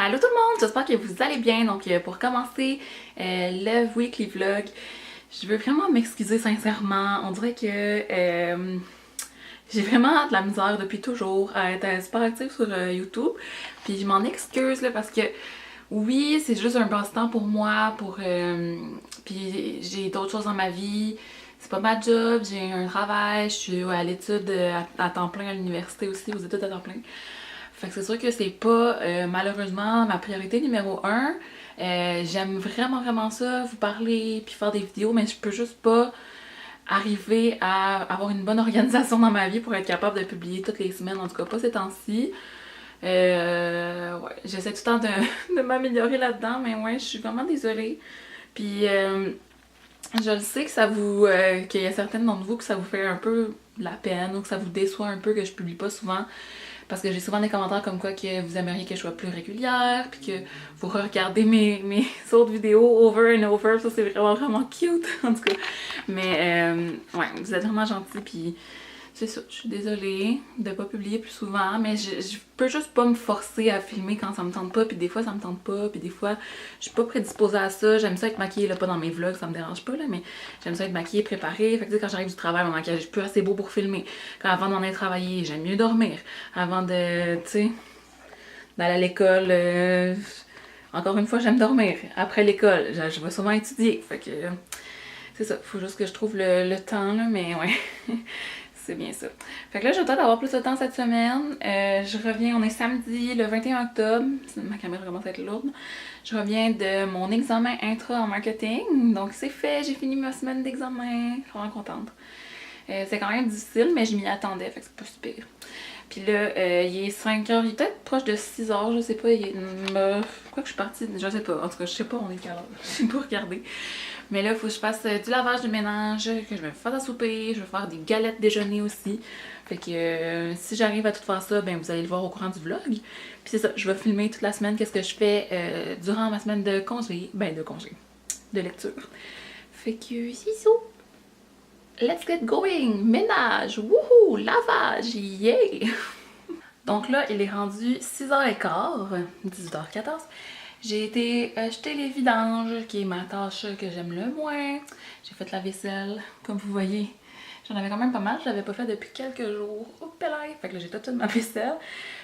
Allô tout le monde, j'espère que vous allez bien. Donc pour commencer le weekly vlog, je veux vraiment m'excuser sincèrement. On dirait que j'ai vraiment de la misère depuis toujours à être super active sur YouTube. Puis je m'en excuse là, parce que oui, c'est juste un passe-temps pour moi, puis j'ai d'autres choses dans ma vie. C'est pas ma job, j'ai un travail, je suis à l'étude à temps plein à l'université aussi, aux études à temps plein. Fait que c'est sûr que c'est pas malheureusement ma priorité numéro un. J'aime vraiment ça, vous parler puis faire des vidéos, mais je peux juste pas arriver à avoir une bonne organisation dans ma vie pour être capable de publier toutes les semaines, en tout cas pas ces temps-ci. Ouais, j'essaie tout le temps de m'améliorer là-dedans, mais ouais, je suis vraiment désolée. Puis je le sais que qu'il y a certaines d'entre vous que ça vous fait un peu de la peine ou que ça vous déçoit un peu que je publie pas souvent. Parce que j'ai souvent des commentaires comme quoi que vous aimeriez que je sois plus régulière, puis que vous regardez mes autres vidéos over and over. Ça, c'est vraiment cute, en tout cas. Mais, ouais, vous êtes vraiment gentils, puis c'est ça. Je suis désolée de pas publier plus souvent, mais je peux juste pas me forcer à filmer quand ça me tente pas, puis des fois ça me tente pas, puis des fois je suis pas prédisposée à ça. J'aime ça être maquillée, là, pas dans mes vlogs, ça me dérange pas, là, mais j'aime ça être maquillée, préparée. Fait que quand j'arrive du travail, mon maquillage est plus assez beau pour filmer. Quand avant d'en aller travailler, j'aime mieux dormir. Avant de, tu sais, d'aller à l'école, encore une fois, j'aime dormir. Après l'école, je vais souvent étudier. Fait que c'est ça, faut juste que je trouve le temps, là, mais ouais. C'est bien ça. Fait que là, je vais peut-être avoir plus de temps cette semaine. Je reviens, on est samedi, le 21 octobre. Ma caméra commence à être lourde. Je reviens de mon examen intra en marketing. Donc c'est fait, j'ai fini ma semaine d'examen. Je suis vraiment contente. C'est quand même difficile, mais je m'y attendais, fait que c'est pas super. Puis là, il est 5h, il est peut-être proche de 6h, je sais pas. Pourquoi que je suis partie? Je sais pas. En tout cas, je sais pas, on est quelle heure. Je sais pas regarder. Mais là, il faut que je fasse du lavage de ménage, que je vais faire à souper, je vais faire des galettes déjeuner aussi. Fait que si j'arrive à tout faire ça, ben vous allez le voir au courant du vlog. Puis c'est ça, je vais filmer toute la semaine qu'est-ce que je fais durant ma semaine de congé. De lecture. Fait que c'est ça. Let's get going! Ménage! Wouhou! Lavage! Yeah! Donc là, il est rendu 6h15, 18h14. J'ai été jeter les vidanges, qui est ma tâche que j'aime le moins. J'ai fait la vaisselle, comme vous voyez. J'en avais quand même pas mal, je l'avais pas fait depuis quelques jours. Hop là! Fait que là, j'ai toute ma vaisselle.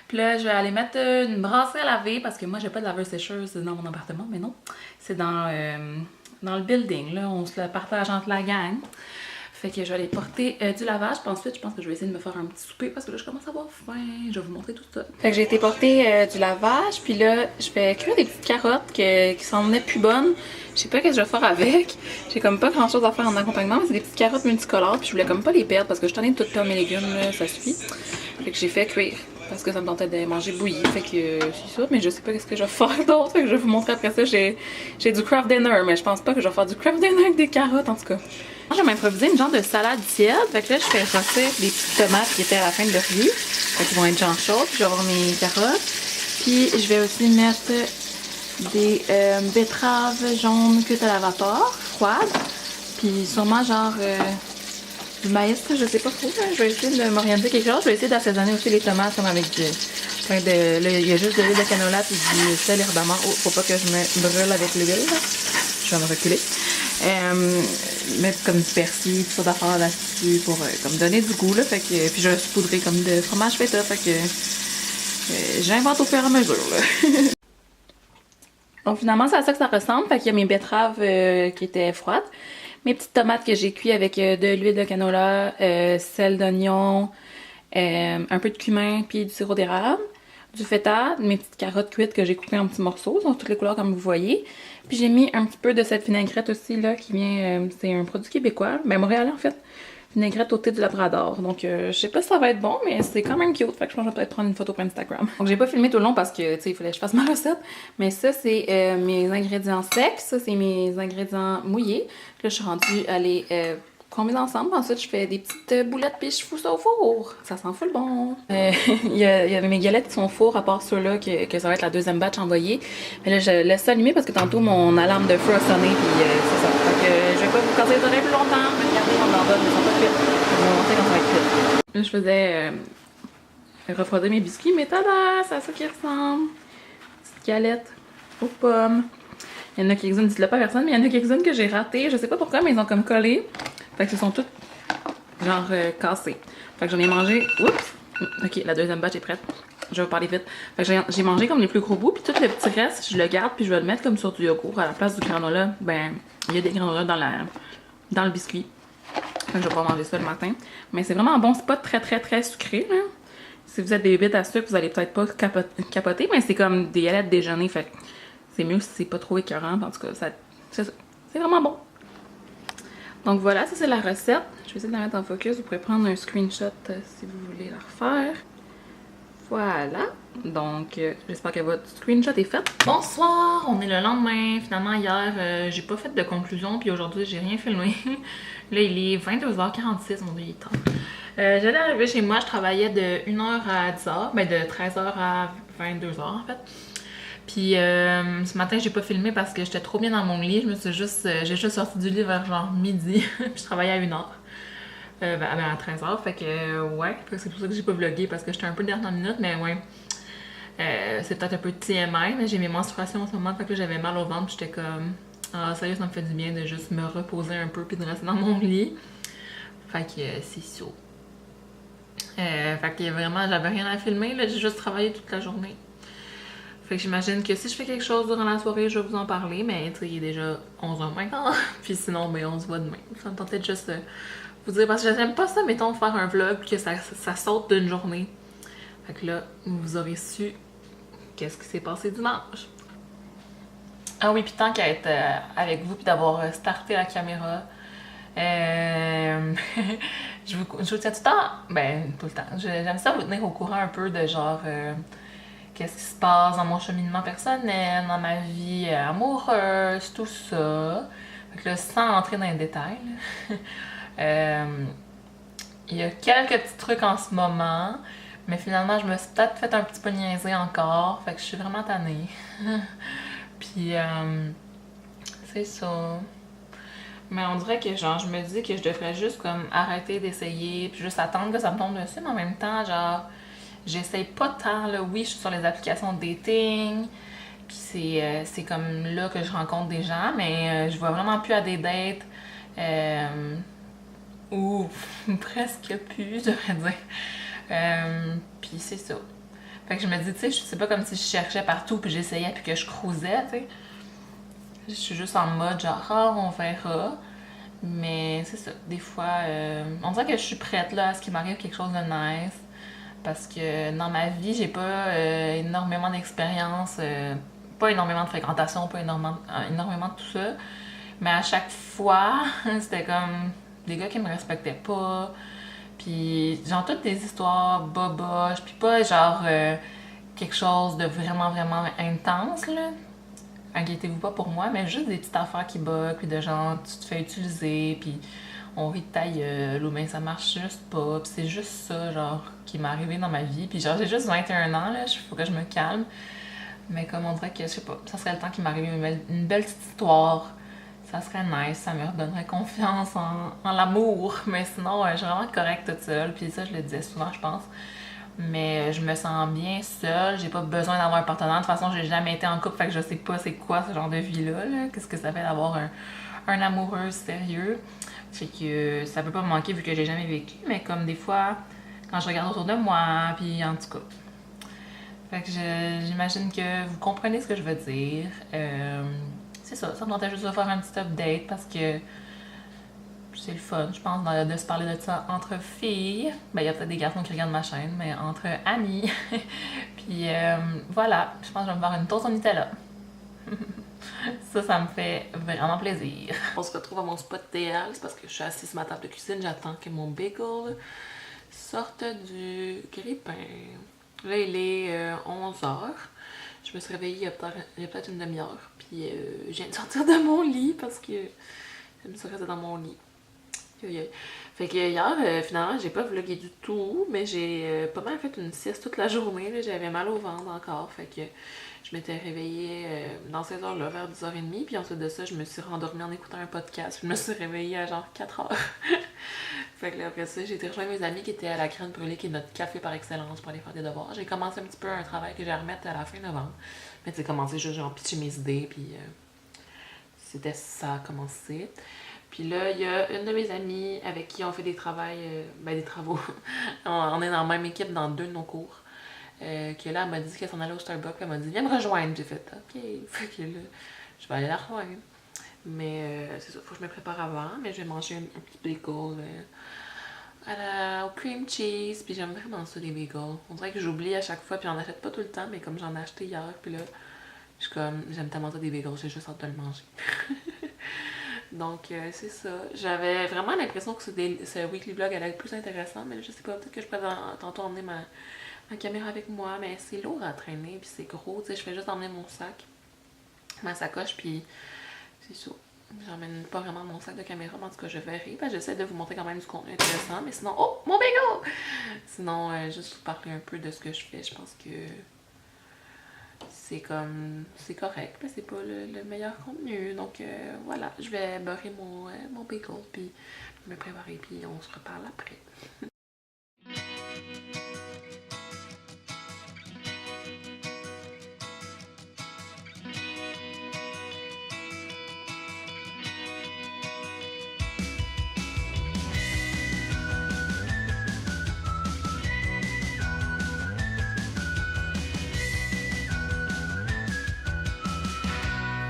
Puis là, je vais aller mettre une brasserie à laver, parce que moi, j'ai pas de laveuse sécheuse dans mon appartement, mais non. C'est dans le building, là. On se le partage entre la gang. Fait que je vais aller porter du lavage, puis ensuite je pense que je vais essayer de me faire un petit souper parce que là je commence à avoir faim. Je vais vous montrer tout ça. Fait que j'ai été porter du lavage, puis là je vais cuire des petites carottes qui s'en venaient plus bonnes. Je sais pas qu'est-ce que je vais faire avec. J'ai comme pas grand chose à faire en accompagnement, mais c'est des petites carottes multicolores, puis je voulais comme pas les perdre parce que je tenais de tout perdre mes légumes, là, ça suffit. Fait que j'ai fait cuire parce que ça me tentait de manger bouilli. Fait que c'est ça, mais je sais pas qu'est-ce que je vais faire d'autre. Fait que je vais vous montrer après ça. J'ai du craft dinner, mais je pense pas que je vais faire du craft dinner avec des carottes en tout cas. Je vais m'improviser une genre de salade tiède. Fait que là, je fais rôtir des petites tomates qui étaient à la fin de leur vie. Fait qu'ils vont être genre chaudes. Puis je vais avoir mes carottes. Puis je vais aussi mettre des betteraves jaunes cuites à la vapeur, froides. Puis sûrement genre du maïs, je sais pas trop. Je vais essayer de m'orienter quelque chose. Je vais essayer d'assaisonner aussi les tomates comme avec là, il y a juste de l'huile de canola puis du sel et d'amande. Oh, faut pas que je me brûle avec l'huile. Je vais me reculer. Mettre comme du persil, tout ça d'affaires là-dessus pour comme donner du goût là. Fait que puis je vais saupoudrer comme de fromage feta. Fait que j'invente au fur et à mesure là. Donc finalement c'est à ça que ça ressemble. Fait qu'il y a mes betteraves qui étaient froides, mes petites tomates que j'ai cuites avec de l'huile de canola, sel d'oignon, un peu de cumin puis du sirop d'érable, du feta, mes petites carottes cuites que j'ai coupées en petits morceaux, sont toutes les couleurs comme vous voyez. Puis j'ai mis un petit peu de cette vinaigrette aussi là qui vient, c'est un produit québécois, ben montréalais en fait. Vinaigrette au thé du Labrador. Donc je sais pas si ça va être bon, mais c'est quand même cute. Fait que je pense que je vais peut-être prendre une photo pour Instagram. Donc j'ai pas filmé tout le long parce que tu sais, il fallait que je fasse ma recette. Mais ça c'est mes ingrédients secs, ça c'est mes ingrédients mouillés. Là je suis rendue à les combiner ensemble. Ensuite je fais des petites boulettes puis je fous ça au four. Ça sent full bon. Il y a mes galettes qui sont au four à part ceux-là que ça va être la deuxième batch envoyée. Mais là je laisse ça allumer parce que tantôt mon alarme de feu a sonné puis c'est ça. Fait que je vais pas vous casser les oreilles plus longtemps. Regardez, on en donne, mais ils sont pas cuites. Je vais vous montrer quand ça va être cuit. Là je faisais refroidir mes biscuits, mais tada, c'est à ça qui ressemble. petites galettes aux pommes. Il y en a quelques-unes, dites-le pas à personne, mais il y en a quelques-unes que j'ai ratées. Je sais pas pourquoi, mais ils ont comme collé. Fait que ce sont toutes genre cassées. Fait que j'en ai mangé. Oups! Ok, la deuxième batch est prête. Je vais vous parler vite. Fait que j'ai mangé comme les plus gros bouts, puis tout le petit reste, je le garde, puis je vais le mettre comme sur du yogourt. À la place du granola, ben, il y a des granolas dans le biscuit. Fait que je vais pouvoir manger ça le matin. Mais c'est vraiment bon, c'est pas très sucré, là. Si vous êtes des bêtes à sucre, vous allez peut-être pas capoter, mais c'est comme des galettes déjeuner, fait que c'est mieux si c'est pas trop écœurant. En tout cas, c'est vraiment bon. Donc voilà, ça c'est la recette. Je vais essayer de la mettre en focus. Vous pourrez prendre un screenshot si vous voulez la refaire. Voilà. Donc, j'espère que votre screenshot est fait. Bonsoir, on est le lendemain. Finalement, hier, j'ai pas fait de conclusion, puis aujourd'hui, j'ai rien filmé. Là, il est 22h46, mon Dieu, il est tard. J'allais arriver chez moi, je travaillais de 1h à 10h, ben de 13h à 22h en fait. Puis ce matin, j'ai pas filmé parce que j'étais trop bien dans mon lit. J'ai juste sorti du lit vers genre midi. Puis je travaillais à 1h. À 13h. Fait que ouais, c'est pour ça que j'ai pas vlogué parce que j'étais un peu dernière minute, mais ouais. C'est peut-être un peu TMI, mais j'ai mes menstruations en ce moment, fait que j'avais mal au ventre, puis j'étais comme ah sérieux, ça me fait du bien de juste me reposer un peu puis de rester dans mon lit. Fait que c'est ça. Fait que vraiment, j'avais rien à filmer, là, j'ai juste travaillé toute la journée. Fait que j'imagine que si je fais quelque chose durant la soirée, je vais vous en parler, mais tu sais, il est déjà 11h maintenant. Puis sinon, ben on se voit demain. Ça me tentait de juste vous dire, parce que j'aime pas ça, mettons, faire un vlog que ça saute d'une journée. Fait que là, vous aurez su qu'est-ce qui s'est passé dimanche. Ah oui, puis tant qu'à être avec vous puis d'avoir starté la caméra, je vous tiens tout le temps, ben tout le temps, j'aime ça vous tenir au courant un peu de genre qu'est-ce qui se passe dans mon cheminement personnel, dans ma vie amoureuse, tout ça. Fait que là, sans entrer dans les détails, il y a quelques petits trucs en ce moment, mais finalement, je me suis peut-être fait un petit peu niaiser encore, fait que je suis vraiment tannée. Puis, c'est ça. Mais on dirait que genre, je me dis que je devrais juste comme arrêter d'essayer, puis juste attendre que ça me tombe dessus, mais en même temps, genre, j'essaye pas tant, là. Oui, je suis sur les applications de dating, puis c'est comme là que je rencontre des gens, mais je vois vraiment plus à des dates. Ou presque plus, je devrais dire. Puis c'est ça. Fait que je me dis, tu sais, c'est pas comme si je cherchais partout, puis j'essayais, puis que je cruisais, tu sais. Je suis juste en mode genre, ah, on verra. Mais c'est ça, des fois, on dirait que je suis prête là à ce qu'il m'arrive quelque chose de nice. Parce que dans ma vie, j'ai pas énormément d'expérience, pas énormément de fréquentation, pas énormément de tout ça. Mais à chaque fois, c'était comme des gars qui me respectaient pas. Puis genre toutes des histoires boboches, puis pas genre quelque chose de vraiment intense là. Inquiétez-vous pas pour moi, mais juste des petites affaires qui bug, puis de genre tu te fais utiliser, puis on rit de ta gueule, ou bien ça marche juste pas, puis c'est juste ça genre qui m'est arrivé dans ma vie, puis genre j'ai juste 21 ans là, faut que je me calme, mais comme on dirait que je sais pas, ça serait le temps qu'il m'arrive une belle petite histoire, ça serait nice, ça me redonnerait confiance en l'amour, mais sinon je suis vraiment correcte toute seule, puis ça je le disais souvent je pense. Mais je me sens bien seule, j'ai pas besoin d'avoir un partenaire. De toute façon, j'ai jamais été en couple, fait que je sais pas c'est quoi ce genre de vie-là. Là. Qu'est-ce que ça fait d'avoir un amoureux sérieux. Fait que ça peut pas me manquer vu que j'ai jamais vécu, mais comme des fois, quand je regarde autour de moi, puis en tout cas. Fait que j'imagine que vous comprenez ce que je veux dire. C'est ça, ça me tentait juste de faire un petit update parce que c'est le fun, je pense, de se parler de ça entre filles. Ben, il y a peut-être des garçons qui regardent ma chaîne, mais entre amis. Puis voilà, je pense que je vais me faire une toast au Nutella. Ça me fait vraiment plaisir. On se retrouve à mon spot idéal, c'est parce que je suis assise sur ma table de cuisine, j'attends que mon bagel sorte du grille-pain. Là, il est 11h. Je me suis réveillée il y a peut-être une demi-heure. Puis je viens de sortir de mon lit parce que je me suis restée dans mon lit. Fait que hier, finalement, j'ai pas vlogué du tout, mais j'ai pas mal fait une sieste toute la journée. J'avais mal au ventre encore, fait que je m'étais réveillée dans ces heures-là, vers 10h30, puis ensuite de ça, je me suis rendormie en écoutant un podcast. Je me suis réveillée à genre 4h. Fait que là, après ça, j'ai été rejoindre mes amis qui étaient à la Crème Brûlée, qui est notre café par excellence pour aller faire des devoirs. J'ai commencé un petit peu un travail que j'ai à remettre à la fin novembre. Mais tu sais, commencé juste genre pitcher mes idées, puis c'était ça a commencé. Puis là, il y a une de mes amies avec qui on fait des travaux. On est dans la même équipe dans 2 de nos cours. Que là, elle m'a dit qu'elle s'en allait au Starbucks. Elle m'a dit, viens me rejoindre. J'ai fait, ok. Fait que là, je vais aller la rejoindre. Mais c'est ça, faut que je me prépare avant. Mais je vais manger un petit bagel au cream cheese. Puis j'aime vraiment ça, les bagels. On dirait que j'oublie à chaque fois. Puis j'en achète pas tout le temps. Mais comme j'en ai acheté hier, puis là, je suis comme, j'aime tellement ça des bagels. J'ai juste hâte de le manger. Donc, c'est ça. J'avais vraiment l'impression que ce weekly vlog allait être plus intéressant. Mais là, je sais pas, peut-être que je pourrais tantôt emmener ma caméra avec moi. Mais c'est lourd à traîner. Puis c'est gros. Tu sais, je fais juste emmener mon sac, ma sacoche. Puis c'est ça. J'emmène pas vraiment mon sac de caméra, mais en tout cas, je verrai. J'essaie de vous montrer quand même du contenu intéressant, mais sinon... Oh! Mon bagel! Sinon, juste vous parler un peu de ce que je fais. Je pense que c'est comme... c'est correct, mais c'est pas le meilleur contenu. Donc, voilà. Je vais beurrer mon bagel, puis me préparer, puis on se reparle après.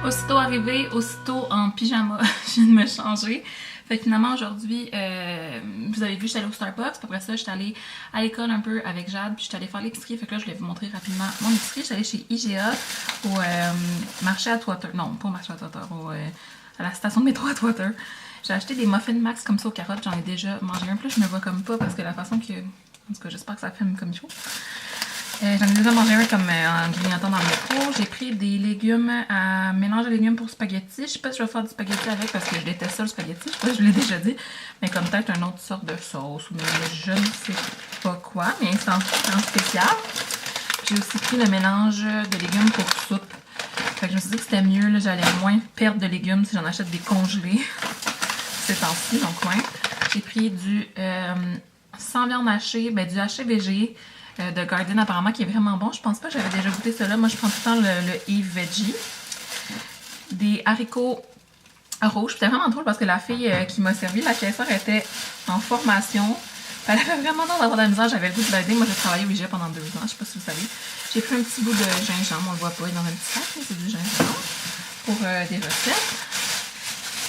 Aussitôt arrivée, aussitôt en pyjama, je viens de me changer. Fait que finalement aujourd'hui, vous avez vu, je suis allée au Starbucks, puis après ça, je suis allée à l'école un peu avec Jade, puis je suis allée faire l'épicerie. Fait que là, je voulais vous montrer rapidement mon épicerie. Je suis allée chez IGA, au marché à Atwater. Non, pas au marché à Atwater, à la station de métro à Atwater. J'ai acheté des muffins max comme ça aux carottes, j'en ai déjà mangé un, plus je me vois comme pas parce que la façon que... En tout cas, j'espère que ça fait comme il faut. J'en ai déjà mangé un comme en grignotant dans le métro. J'ai pris des légumes à mélange de légumes pour spaghetti. Je sais pas si je vais faire du spaghetti avec parce que je déteste ça le spaghetti. Je sais pas si je l'ai déjà dit. Mais comme peut-être une autre sorte de sauce ou même je ne sais pas quoi. Mais c'est en spécial. J'ai aussi pris le mélange de légumes pour soupe. Fait que je me suis dit que c'était mieux. J'allais moins perdre de légumes si j'en achète des congelés. Ces temps-ci, donc ouais. J'ai pris du sans viande hachée, du haché végé. De Garden apparemment qui est vraiment bon. Je pense pas que j'avais déjà goûté cela. Moi je prends tout le temps le Eve Veggie. Des haricots rouges. C'était vraiment drôle parce que la fille qui m'a servi, la caissière, était en formation. Elle avait vraiment l'air d'avoir de la misère. J'avais le goût de l'aider. Moi j'ai travaillé au IGA pendant 2 ans. Je sais pas si vous savez. J'ai pris un petit bout de gingembre. On le voit pas, il est dans un petit sac, mais c'est du gingembre. Pour des recettes.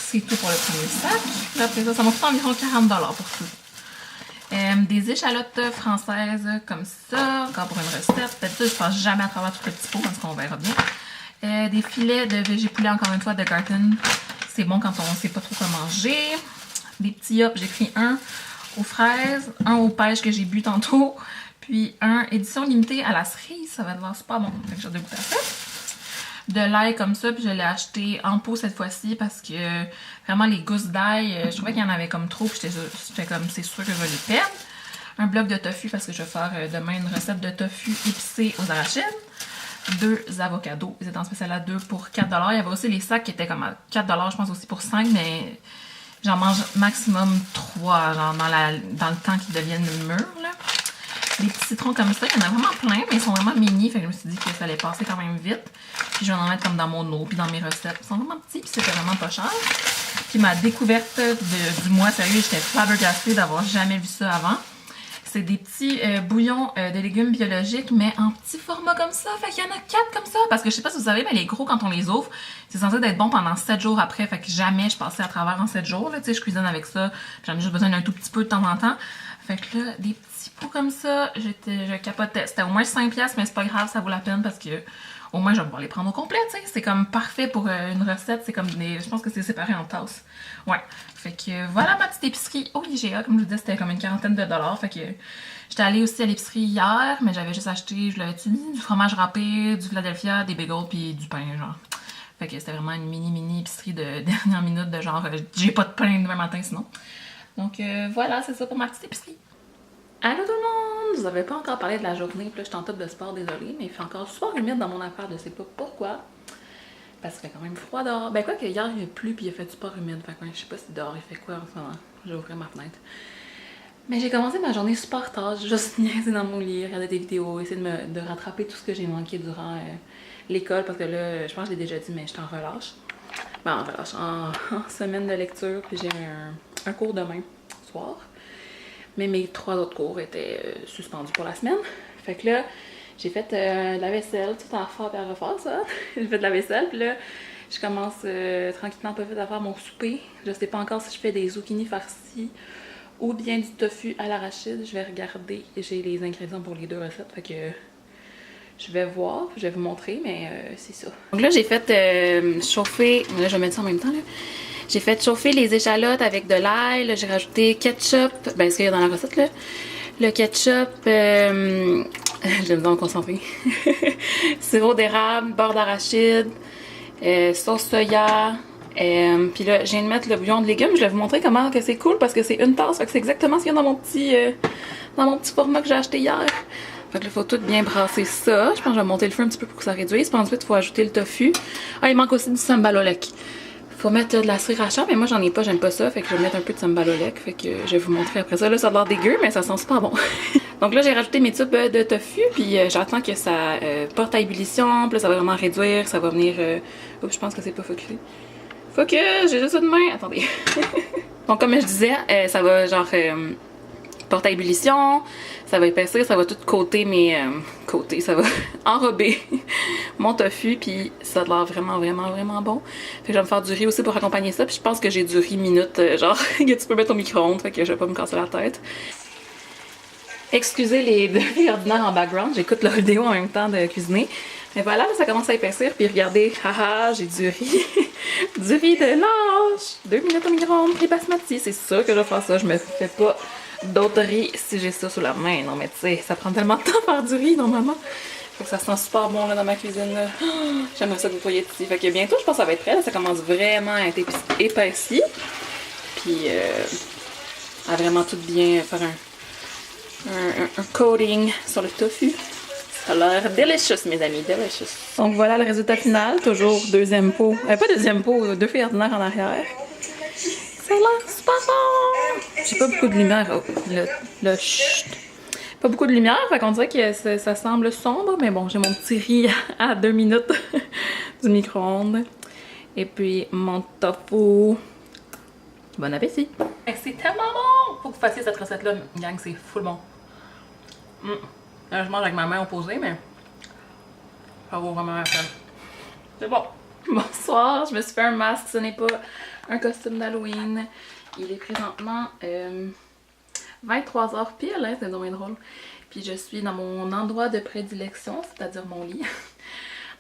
C'est tout pour le premier sac. Puis après ça m'a coûté environ 40$ pour tout. Des échalotes françaises comme ça, encore pour une recette. D'habitude, je passe jamais à travers tout le petit pot parce qu'on verra bien. Des filets de végé poulet, encore une fois, de Garden. C'est bon quand on sait pas trop quoi manger. Des petits hops, j'ai pris un aux fraises, un aux pêches que j'ai bu tantôt, puis un édition limitée à la cerise. Ça va devoir super bon. Fait que j'ai goûté à ça. De l'ail comme ça, puis je l'ai acheté en pot cette fois-ci parce que vraiment les gousses d'ail, je trouvais qu'il y en avait comme trop, puis j'étais comme c'est sûr que je vais les perdre. Un bloc de tofu parce que je vais faire demain une recette de tofu épicé aux arachides. 2 avocados, ils étaient en spécial à 2 pour 4$. Il y avait aussi les sacs qui étaient comme à 4$, je pense aussi pour 5$, mais j'en mange maximum 3, genre dans le temps qu'ils deviennent mûrs, là. Des petits citrons comme ça, il y en a vraiment plein, mais ils sont vraiment mini, fait que je me suis dit que ça allait passer quand même vite. Puis je vais en mettre comme dans mon eau, puis dans mes recettes. Ils sont vraiment petits, puis c'était vraiment pas cher. Puis ma découverte du mois, sérieux, j'étais flabbergastée d'avoir jamais vu ça avant. C'est des petits bouillons de légumes biologiques, mais en petit format comme ça. Fait qu'il y en a 4 comme ça. Parce que je sais pas si vous savez, mais les gros, quand on les ouvre, c'est censé être bon pendant 7 jours après. Fait que jamais je passais à travers en 7 jours. Tu sais, je cuisine avec ça. J'en ai juste besoin d'un tout petit peu de temps en temps. Fait que là, des petits pots comme ça, je capotais. C'était au moins 5$, mais c'est pas grave, ça vaut la peine parce que au moins je vais pouvoir les prendre au complet, tu sais. C'est comme parfait pour une recette. C'est comme des... Je pense que c'est séparé en tasses. Ouais. Fait que voilà ma petite épicerie au IGA. Comme je vous disais, c'était comme une quarantaine de dollars. Fait que j'étais allée aussi à l'épicerie hier, mais j'avais juste acheté, je l'avais-tu dit, du fromage râpé, du Philadelphia, des bagels puis du pain, genre. Fait que c'était vraiment une mini épicerie de dernière minute de genre, j'ai pas de pain demain matin sinon. Donc voilà, c'est ça pour ma petite épicerie. Allô tout le monde! Vous avez pas encore parlé de la journée, puis là je suis en top de sport, désolée, mais il fait encore super humide dans mon affaire, je sais pas pourquoi. Parce qu'il fait quand même froid dehors. Ben quoi que hier il a plu puis il a fait super humide, fait que je sais pas si dehors il fait quoi en ce moment. Je vais ouvrir ma fenêtre. Mais j'ai commencé ma journée super tard, j'ai juste niaisé dans mon lit, regardé des vidéos, essayé de rattraper tout ce que j'ai manqué durant l'école parce que là, je pense que je l'ai déjà dit, mais j'étais en relâche. Ben, en relâche, en semaine de lecture, puis j'ai un cours demain soir. Mais mes 3 autres cours étaient suspendus pour la semaine. Fait que là, j'ai fait de la vaisselle, tout à refaire et à refaire ça. J'ai fait de la vaisselle, puis là, je commence tranquillement pas vite à faire mon souper. Je sais pas encore si je fais des zucchini farcis ou bien du tofu à l'arachide. Je vais regarder, j'ai les ingrédients pour les deux recettes, fait que je vais voir, je vais vous montrer, mais c'est ça. Donc là, j'ai fait chauffer, là je vais mettre ça en même temps là. J'ai fait chauffer les échalotes avec de l'ail, j'ai rajouté ketchup, ben ce qu'il y a dans la recette là. Le ketchup, j'aime bien me concentrer. Sirop d'érable, beurre d'arachide, sauce soya. Puis là, je viens de mettre le bouillon de légumes. Je vais vous montrer comment que c'est cool parce que c'est une tasse. Fait que c'est exactement ce qu'il y a dans mon petit format que j'ai acheté hier. Fait que là, il faut tout bien brasser ça. Je pense que je vais monter le feu un petit peu pour que ça réduise. Puis ensuite, il faut ajouter le tofu. Ah, il manque aussi du sambalolek. Faut mettre de la sriracha, mais moi j'en ai pas, j'aime pas ça. Fait que je vais mettre un peu de sambalolek. Fait que je vais vous montrer après ça. Là, ça a l'air dégueu, mais ça sent super bon. Donc là, j'ai rajouté mes tubes de tofu. Puis j'attends que ça porte à ébullition. Puis là, ça va vraiment réduire. Ça va venir... Oups, je pense que c'est pas focusé. Focus! J'ai juste une main. Attendez. Donc comme je disais, ça va genre... porte à ébullition, ça va épaissir, ça va tout coater mes ça va enrober mon tofu, puis ça a l'air vraiment bon. Fait que je vais me faire du riz aussi pour accompagner ça, puis je pense que j'ai du riz minute, genre que tu peux mettre au micro-ondes, fait que je vais pas me casser la tête. Excusez les bruits ordinaires en background, j'écoute la vidéo en même temps de cuisiner. Mais voilà, là, ça commence à épaissir, puis regardez, haha, j'ai du riz, du riz de lâche, 2 minutes au micro-ondes, riz basmati, c'est sûr que je vais faire ça, je me fais pas d'autres riz si j'ai ça sous la main. Non mais tu sais, ça prend tellement de temps à faire du riz normalement. Fait que ça sent super bon là dans ma cuisine là. J'aimerais ça que vous voyez ici. Fait que bientôt je pense que ça va être prêt. Là, ça commence vraiment à être épaissi. Puis à vraiment tout bien faire un coating sur le tofu. Ça a l'air delicious mes amis, delicious. Donc voilà le résultat final. Toujours deuxième pot. Pas deuxième pot, 2 feuilles ordinaires en arrière. Ça a l'air super bon! J'ai pas beaucoup de lumière. Oh, chut. Pas beaucoup de lumière, fait qu'on dirait que ça semble sombre, mais bon, j'ai mon petit riz à 2 minutes du micro-ondes. Et puis mon tofu. Bon appétit! C'est tellement bon! Faut que vous fassiez cette recette-là, gang, c'est full bon. Là, je mange avec ma main opposée, mais ça vaut vraiment la peine. C'est bon! Bonsoir, je me suis fait un masque, ce n'est pas un costume d'Halloween. Il est présentement 23h pile, hein, c'est vraiment drôle. Puis je suis dans mon endroit de prédilection, c'est-à-dire mon lit.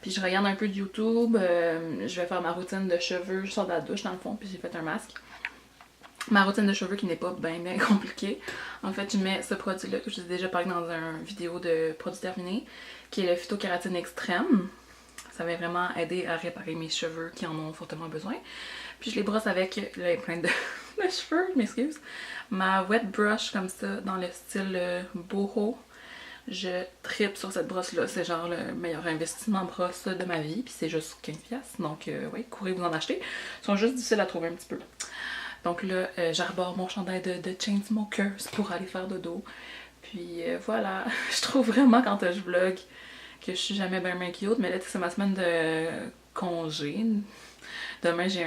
Puis je regarde un peu de YouTube, je vais faire ma routine de cheveux, je sors de la douche dans le fond, puis j'ai fait un masque. Ma routine de cheveux qui n'est pas bien compliquée. En fait, je mets ce produit-là que je vous ai déjà parlé dans une vidéo de produits terminés, qui est le phytokératine extrême. Ça va vraiment aider à réparer mes cheveux qui en ont fortement besoin. Puis je les brosse avec, là il y a plein de cheveux, je m'excuse. Ma wet brush comme ça, dans le style boho. Je tripe sur cette brosse-là, c'est genre le meilleur investissement en brosse de ma vie. Puis c'est juste 15$, donc oui, courez vous en acheter. Ils sont juste difficiles à trouver un petit peu. Donc là, j'arbore mon chandail de Chainsmokers pour aller faire dodo. Puis voilà, je trouve vraiment quand je vlog que je suis jamais bien cute, mais là c'est ma semaine de congé. Demain j'ai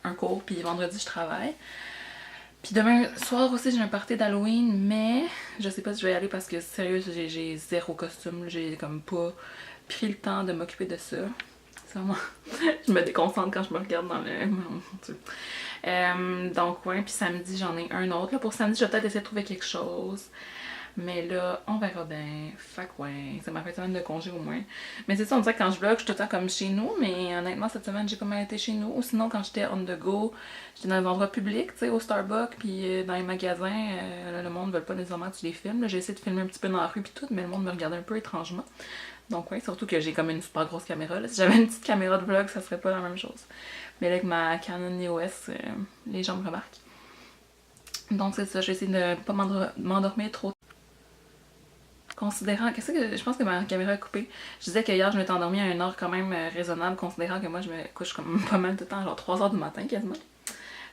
un cours, puis vendredi je travaille. Puis demain soir aussi j'ai un party d'Halloween, mais je sais pas si je vais y aller parce que sérieux j'ai zéro costume, j'ai comme pas pris le temps de m'occuper de ça. C'est vraiment... je me déconcentre quand je me regarde dans le... Mon Dieu. Donc ouais, puis samedi j'en ai un autre. Là, pour samedi je vais peut-être essayer de trouver quelque chose. Mais là, on verra bien. Fait que ouais, c'est ma fin de semaine de congé au moins. Mais c'est ça, on dirait que quand je vlog, je suis tout le temps comme chez nous. Mais honnêtement, cette semaine, j'ai pas mal été chez nous. Ou sinon, quand j'étais on the go, j'étais dans des endroits publics, tu sais, au Starbucks, puis dans les magasins. Le monde ne veut pas nécessairement que tu les filmes. J'ai essayé de filmer un petit peu dans la rue, puis tout, mais le monde me regardait un peu étrangement. Donc ouais, surtout que j'ai comme une super grosse caméra. Là. Si j'avais une petite caméra de vlog, ça serait pas la même chose. Mais là, avec ma Canon EOS, les gens me remarquent. Donc c'est ça, j'essaie de pas m'endormir trop. Considérant, qu'est-ce que je pense que ma caméra est coupée. Je disais que hier je m'étais endormie à une heure quand même raisonnable, considérant que moi je me couche comme pas mal de temps, genre 3h du matin quasiment.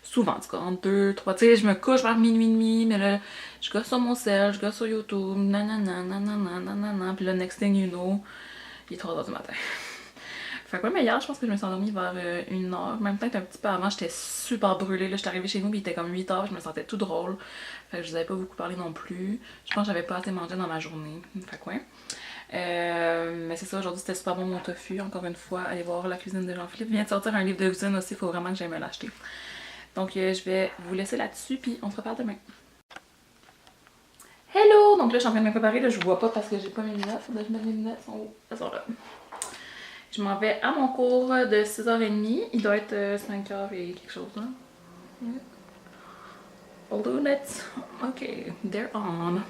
Souvent, en tout cas, entre 2, 3. Tu sais, je me couche vers minuit et demi, mais là, je gosse sur mon cell, je gosse sur YouTube, nanana, nanana, nanana, puis là, next thing you know, il est 3h du matin. Fait que ouais, mais hier, je pense que je me suis endormie vers 1h, même peut-être un petit peu avant, j'étais super brûlée, là, j'étais arrivée chez nous, puis il était comme 8h, je me sentais tout drôle. Fait que je vous avais pas beaucoup parlé non plus. Je pense que j'avais pas assez mangé dans ma journée. Fait que ouais. Mais c'est ça, aujourd'hui c'était super bon mon tofu, encore une fois. Allez voir la cuisine de Jean-Philippe. Il vient de sortir un livre de cuisine aussi, il faut vraiment que j'aille me l'acheter. Donc je vais vous laisser là-dessus, puis on se reparle demain. Hello! Donc là, je suis en train de me préparer, là, je vois pas parce que j'ai pas mes lunettes. Faudrait que je mette mes lunettes, elles sont là. Je m'en vais à mon cours de 6h30. Il doit être 5h et quelque chose, là. Lunettes. Ok, they're on.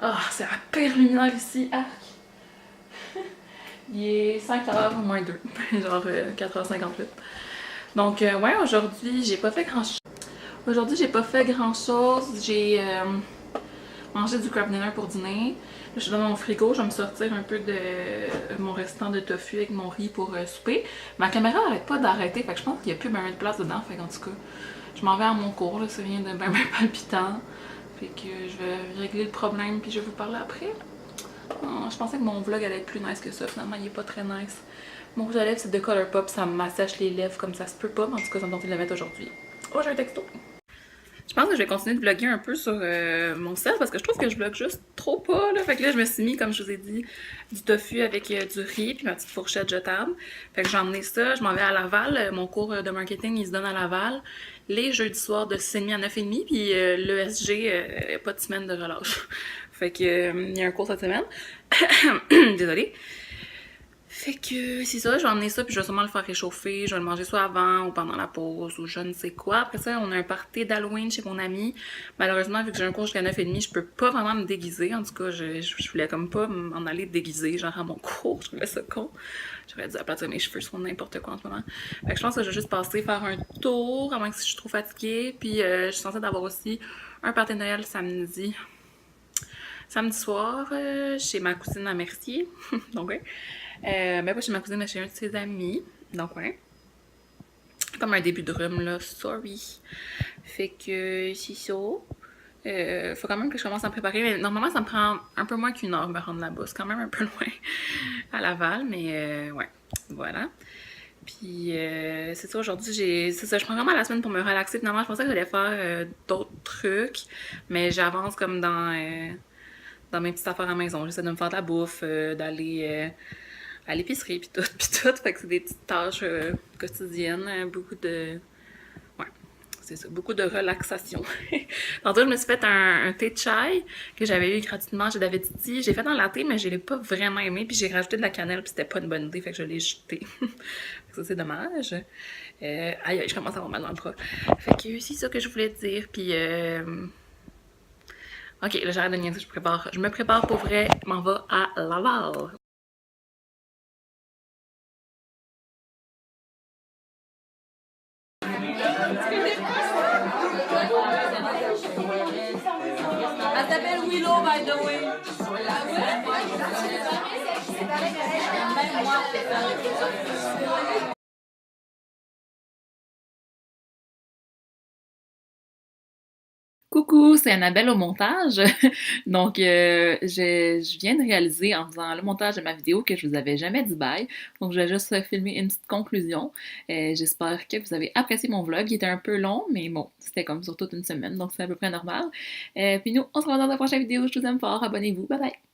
Ah, c'est la pire lumière ici. Arc. Il est 5h moins 2. Genre 4h58. Donc, ouais, aujourd'hui, j'ai pas fait grand chose. Aujourd'hui, j'ai pas fait grand chose. J'ai mangé du crab dinner pour dîner. Là, je suis dans mon frigo. Je vais me sortir un peu de mon restant de tofu avec mon riz pour souper. Ma caméra arrête pas d'arrêter. Fait que je pense qu'il y a plus ben de place dedans. Fait qu'en tout cas, je m'en vais à mon cours. Là, ça vient de ben palpitant. Fait que je vais régler le problème puis je vais vous parler après. Oh, je pensais que mon vlog allait être plus nice que ça. Finalement, il est pas très nice. Mon rouge à lèvres, c'est de Colourpop. Ça m'assèche les lèvres comme ça se peut pas. Mais en tout cas, ça me tentait de le mettre aujourd'hui. Oh, j'ai un texto. Je pense que je vais continuer de vlogger un peu sur mon sel parce que je trouve que je vlog juste trop pas. Là. Fait que là, je me suis mis, comme je vous ai dit, du tofu avec du riz puis ma petite fourchette jetable. Fait que j'ai emmené ça. Je m'en vais à Laval. Mon cours de marketing, il se donne à Laval les jeudis soirs de 6h30 à 9h30. Puis l'ESG, pas de semaine de relâche. Fait que il y a un cours cette semaine. Désolée. Fait que c'est ça, je vais emmener ça puis je vais sûrement le faire réchauffer. Je vais le manger soit avant ou pendant la pause ou je ne sais quoi. Après ça, on a un party d'Halloween chez mon ami. Malheureusement, vu que j'ai un cours jusqu'à 9h30, je peux pas vraiment me déguiser. En tout cas, je voulais comme pas m'en aller déguiser, genre à mon cours. Je trouvais ça con. J'aurais dû aplatir mes cheveux sur n'importe quoi en ce moment. Fait que je pense que je vais juste passer faire un tour, à moins que si je suis trop fatiguée. Puis je suis censée d'avoir aussi un party de Noël samedi. Samedi soir, chez ma cousine à Mercier. Donc ouais. Mais pas chez ma cousine, mais chez un de ses amis. Donc ouais. Comme un début de rhume là, sorry. Fait que c'est ça. Faut quand même que je commence à me préparer. Mais normalement, ça me prend un peu moins qu'une heure me rendre là-bas. C'est quand même un peu loin à Laval, mais ouais. Voilà. Puis c'est ça, aujourd'hui, c'est ça, je prends vraiment la semaine pour me relaxer. Finalement, je pensais que j'allais faire d'autres trucs, mais j'avance comme dans mes petites affaires à la maison. J'essaie de me faire de la bouffe, d'aller à l'épicerie, puis tout, puis tout. Fait que c'est des petites tâches quotidiennes, beaucoup de... Ouais, c'est ça, beaucoup de relaxation. Tantôt, je me suis fait un thé de chai que j'avais eu gratuitement chez David Titi. J'ai fait dans la thé, mais je l'ai pas vraiment aimé, puis j'ai rajouté de la cannelle, puis c'était pas une bonne idée, fait que je l'ai jeté. Ça, c'est dommage. Aïe, je commence à avoir mal dans le bras. Fait que c'est ça que je voulais dire, puis... Ok, là j'arrête de niaiser, je me prépare pour vrai, je m'en vais à Laval. Elle s'appelle Willow, by the way. Coucou, c'est Annabelle au montage. Donc, je viens de réaliser en faisant le montage de ma vidéo que je vous avais jamais dit bye. Donc, je vais juste filmer une petite conclusion. J'espère que vous avez apprécié mon vlog. Il était un peu long, mais bon, c'était comme sur toute une semaine, donc c'est à peu près normal. Puis nous, on se revoit dans la prochaine vidéo. Je vous aime fort. Abonnez-vous. Bye bye!